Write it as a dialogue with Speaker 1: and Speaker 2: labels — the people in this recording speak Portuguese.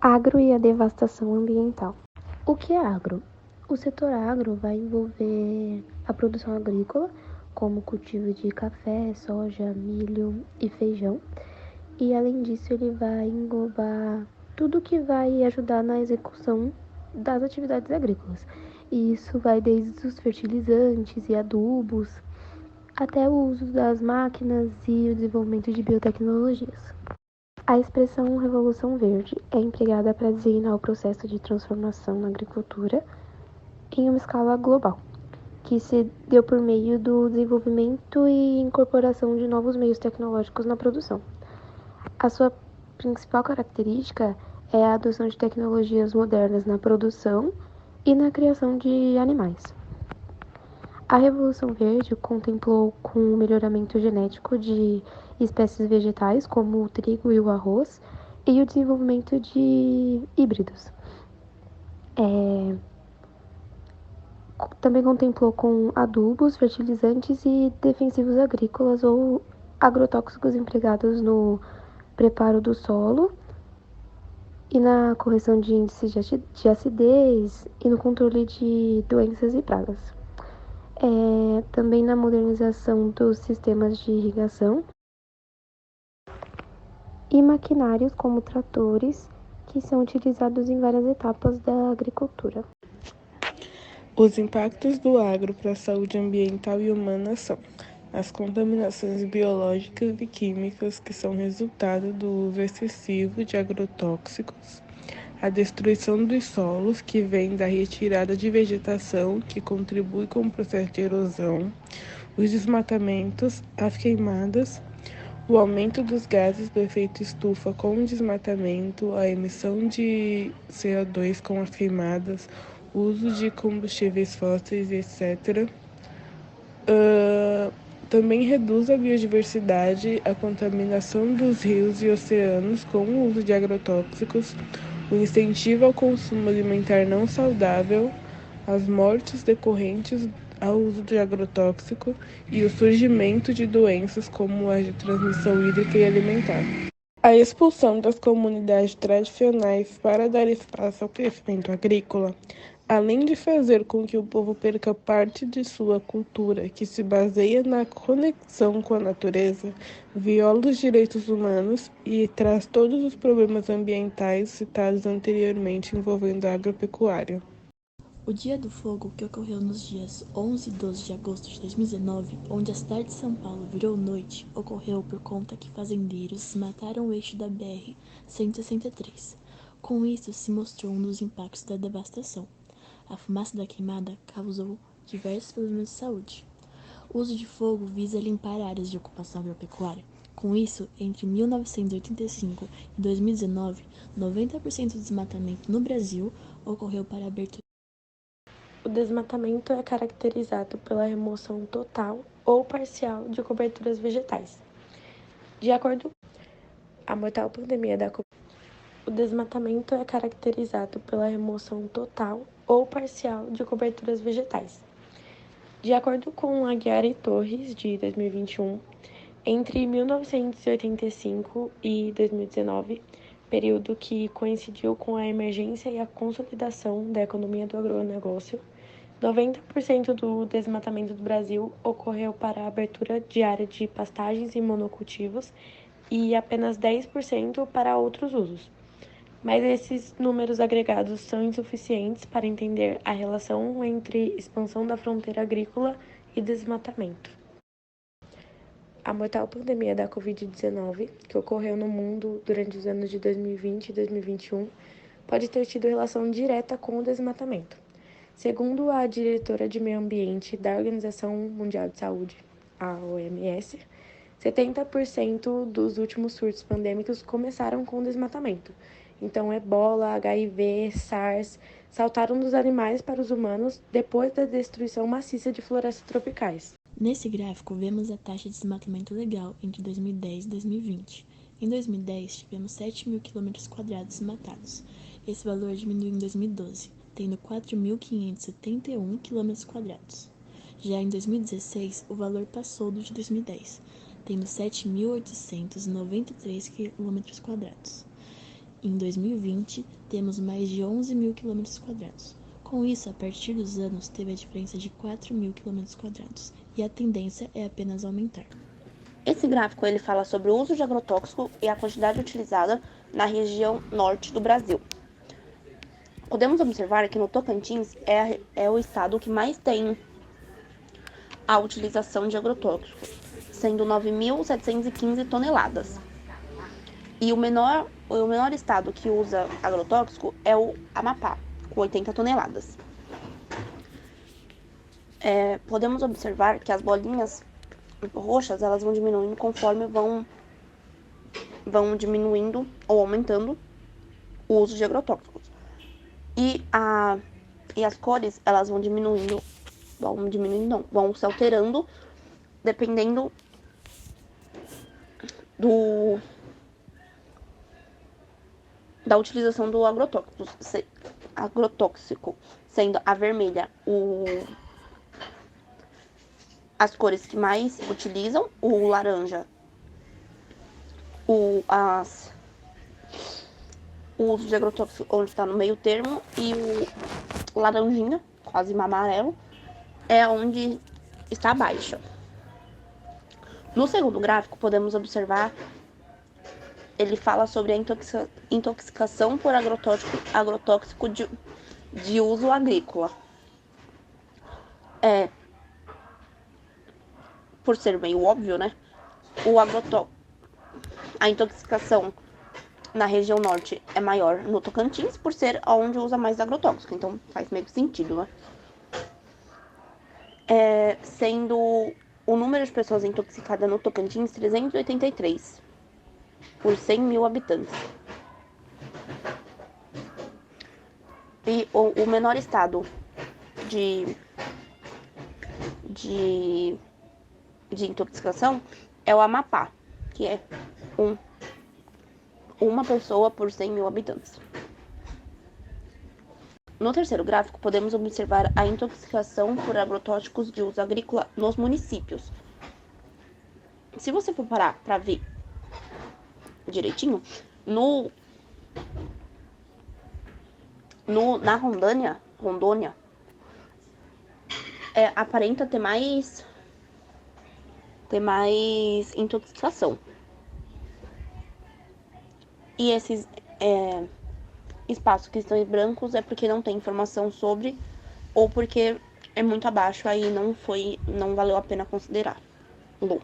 Speaker 1: Agro e a devastação ambiental. O que é agro? O setor agro vai envolver a produção agrícola, como o cultivo de café, soja, milho e feijão. E além disso, ele vai englobar tudo que vai ajudar na execução das atividades agrícolas. E isso vai desde os fertilizantes e adubos, até o uso das máquinas e o desenvolvimento de biotecnologias. A expressão Revolução Verde é empregada para designar o processo de transformação na agricultura em uma escala global, que se deu por meio do desenvolvimento e incorporação de novos meios tecnológicos na produção. A sua principal característica é a adoção de tecnologias modernas na produção e na criação de animais. A Revolução Verde contemplou com o melhoramento genético de espécies vegetais, como o trigo e o arroz, e o desenvolvimento de híbridos. Também contemplou com adubos, fertilizantes e defensivos agrícolas ou agrotóxicos empregados no preparo do solo e na correção de índices de acidez e no controle de doenças e pragas. Também na modernização dos sistemas de irrigação e maquinários como tratores, que são utilizados em várias etapas da agricultura.
Speaker 2: Os impactos do agro para a saúde ambiental e humana são as contaminações biológicas e químicas que são resultado do uso excessivo de agrotóxicos, a destruição dos solos, que vem da retirada de vegetação, que contribui com o processo de erosão, os desmatamentos, as queimadas, o aumento dos gases do efeito estufa com o desmatamento, a emissão de CO2 com as queimadas, o uso de combustíveis fósseis, etc. Também reduz a biodiversidade, a contaminação dos rios e oceanos com o uso de agrotóxicos, o incentivo ao consumo alimentar não saudável, as mortes decorrentes ao uso de agrotóxico e o surgimento de doenças como as de transmissão hídrica e alimentar. A expulsão das comunidades tradicionais para dar espaço ao crescimento agrícola, além de fazer com que o povo perca parte de sua cultura, que se baseia na conexão com a natureza, viola os direitos humanos e traz todos os problemas ambientais citados anteriormente envolvendo a agropecuária.
Speaker 3: O Dia do Fogo, que ocorreu nos dias 11 e 12 de agosto de 2019, onde a cidade de São Paulo virou noite, ocorreu por conta que fazendeiros mataram o eixo da BR-163. Com isso, se mostrou um dos impactos da devastação. A fumaça da queimada causou diversos problemas de saúde. O uso de fogo visa limpar áreas de ocupação agropecuária. Com isso, entre 1985 e 2019, 90% do desmatamento no Brasil ocorreu para a abertura.
Speaker 1: O desmatamento é caracterizado pela remoção total ou parcial de coberturas vegetais. De acordo com a mortal pandemia da O desmatamento é caracterizado pela remoção total ou parcial de coberturas vegetais. De acordo com Aguiar e Torres, de 2021, entre 1985 e 2019, período que coincidiu com a emergência e a consolidação da economia do agronegócio, 90% do desmatamento do Brasil ocorreu para a abertura de área de pastagens e monocultivos e apenas 10% para outros usos. Mas esses números agregados são insuficientes para entender a relação entre expansão da fronteira agrícola e desmatamento. A mortal pandemia da Covid-19, que ocorreu no mundo durante os anos de 2020 e 2021, pode ter tido relação direta com o desmatamento. Segundo a diretora de Meio Ambiente da Organização Mundial de Saúde, a OMS, 70% dos últimos surtos pandêmicos começaram com desmatamento. Então, Ebola, HIV, SARS saltaram dos animais para os humanos depois da destruição maciça de florestas tropicais.
Speaker 3: Nesse gráfico, vemos a taxa de desmatamento legal entre 2010 e 2020. Em 2010, tivemos 7.000 km² desmatados. Esse valor diminuiu em 2012, tendo 4.571 km². Já em 2016, o valor passou do de 2010, tendo 7.893 km². Em 2020, temos mais de 11 mil km². Com isso, a partir dos anos, teve a diferença de 4 mil km², e a tendência é apenas aumentar.
Speaker 4: Esse gráfico ele fala sobre o uso de agrotóxico e a quantidade utilizada na região norte do Brasil. Podemos observar que no Tocantins é o estado que mais tem a utilização de agrotóxico, sendo 9.715 toneladas. E o menor estado que usa agrotóxico é o Amapá, com 80 toneladas. Podemos observar que as bolinhas roxas elas vão diminuindo conforme vão diminuindo ou aumentando o uso de agrotóxicos. E as cores elas vão se alterando dependendo da utilização do agrotóxico, sendo a vermelha as cores que mais utilizam, o laranja o uso de agrotóxico onde está no meio termo, e o laranjinha, quase amarelo, é onde está baixa. No segundo gráfico, podemos observar, ele fala sobre a intoxicação por agrotóxico de uso agrícola. Por ser meio óbvio, né? A intoxicação na região norte é maior no Tocantins, por ser onde usa mais agrotóxico. Então, faz meio sentido, né? Sendo o número de pessoas intoxicadas no Tocantins 383 por 100 mil habitantes. E o menor estado de intoxicação é o Amapá, que é uma pessoa por 100 mil habitantes. No terceiro gráfico, podemos observar a intoxicação por agrotóxicos de uso agrícola nos municípios. Se você for parar para ver direitinho, na Rondônia, aparenta ter mais intoxicação. E esses espaços que estão em brancos é porque não tem informação sobre, ou porque é muito abaixo, aí não valeu a pena considerar. Bom.